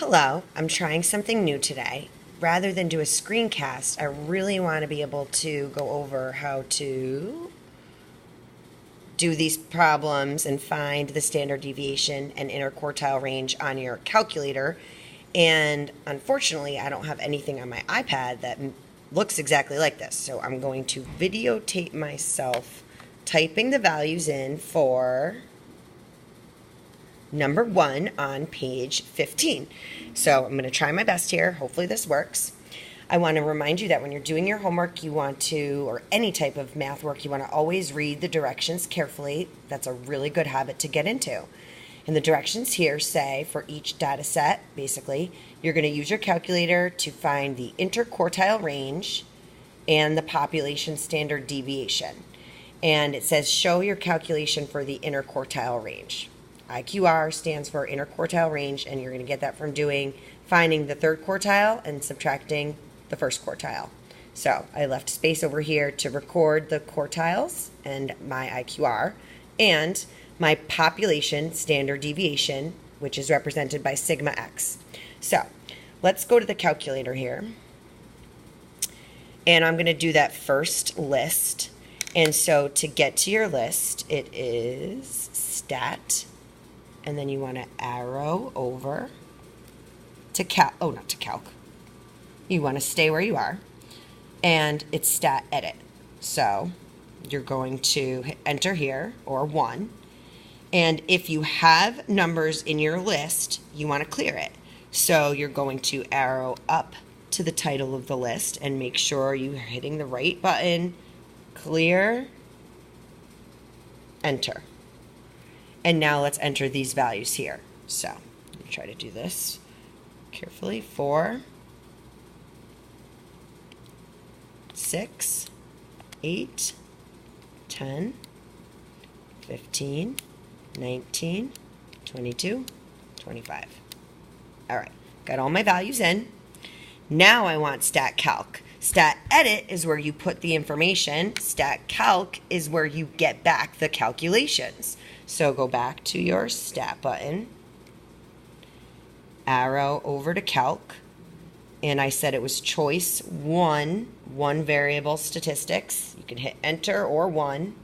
Hello, I'm trying something new today. Rather than do a screencast, I really want to be able to go over how to do these problems and find the standard deviation and interquartile range on your calculator. And unfortunately, I don't have anything on my iPad that looks exactly like this. So I'm going to videotape myself typing the values in for number 1 on page 15. So I'm going to try my best here. Hopefully this works. I want to remind you that when you're doing your homework, you want to, or any type of math work, you want to always read the directions carefully. That's a really good habit to get into. And the directions here say for each data set, basically, you're going to use your calculator to find the interquartile range and the population standard deviation. And it says show your calculation for the interquartile range. IQR stands for interquartile range, and you're going to get that from finding the third quartile and subtracting the first quartile. So I left space over here to record the quartiles and my IQR and my population standard deviation, which is represented by sigma x. So let's go to the calculator here. And I'm going to do that first list. And so to get to your list, it is stat. And then you want to arrow over to calc. Oh, not to calc. You want to stay where you are. And it's stat edit. So you're going to hit enter here, or 1. And if you have numbers in your list, you want to clear it. So you're going to arrow up to the title of the list and make sure you're hitting the right button. Clear. Enter. And now let's enter these values here. So let me try to do this carefully. 4, 6, 8, 10, 15, 19, 22, 25. All right, got all my values in. Now I want stat calc. Stat edit is where you put the information. Stat calc is where you get back the calculations. So go back to your stat button, arrow over to calc, and I said it was choice 1 variable statistics. You can hit enter or 1.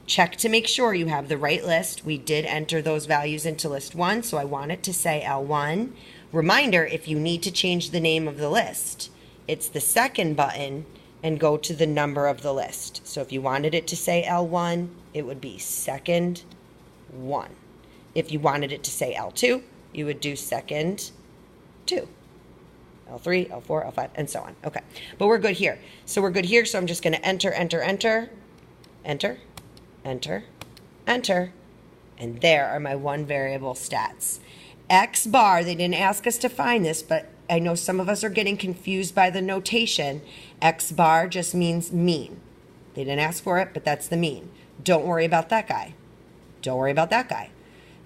Check to make sure you have the right list. We did enter those values into list 1, so I want it to say L1. Reminder, if you need to change the name of the list, it's the second button and go to the number of the list. So if you wanted it to say L1, it would be second 1. If you wanted it to say L2, you would do second 2. L3, L4, L5, and so on. Okay, but we're good here. So we're good here, so I'm just going to enter, enter, enter, enter, enter, enter, and there are my 1 variable stats. X bar, they didn't ask us to find this, but I know some of us are getting confused by the notation. X bar just means mean. They didn't ask for it, but that's the mean. Don't worry about that guy. Don't worry about that guy.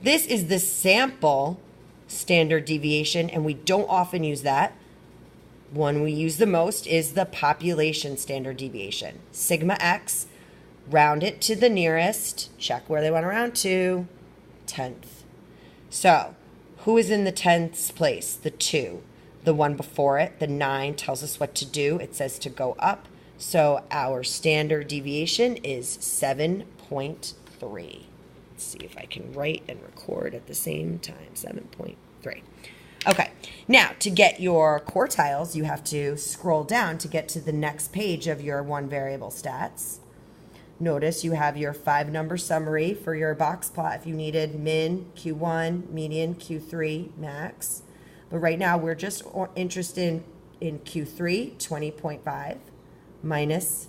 This is the sample standard deviation, and we don't often use that. One we use the most is the population standard deviation. Sigma x, round it to the nearest, check where they want to round to, 10th. So, who is in the 10th place? The 2. The one before it, the 9, tells us what to do. It says to go up. So our standard deviation is 7.3. Let's see if I can write and record at the same time. 7.3. Okay, now to get your quartiles, you have to scroll down to get to the next page of your 1 variable stats. Notice you have your 5-number summary for your box plot if you needed min, Q1, median, Q3, max. But right now we're just interested in Q3, 20.5, minus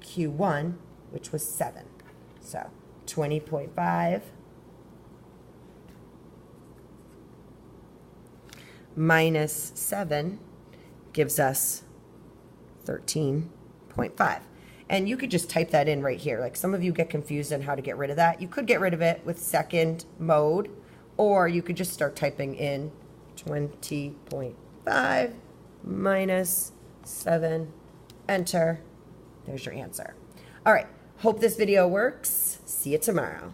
Q1, which was 7. So 20.5 minus 7 gives us 13.5. And you could just type that in right here. Like some of you get confused on how to get rid of that. You could get rid of it with second mode, or you could just start typing in 20.5 minus 7, enter. There's your answer. All right, hope this video works. See you tomorrow.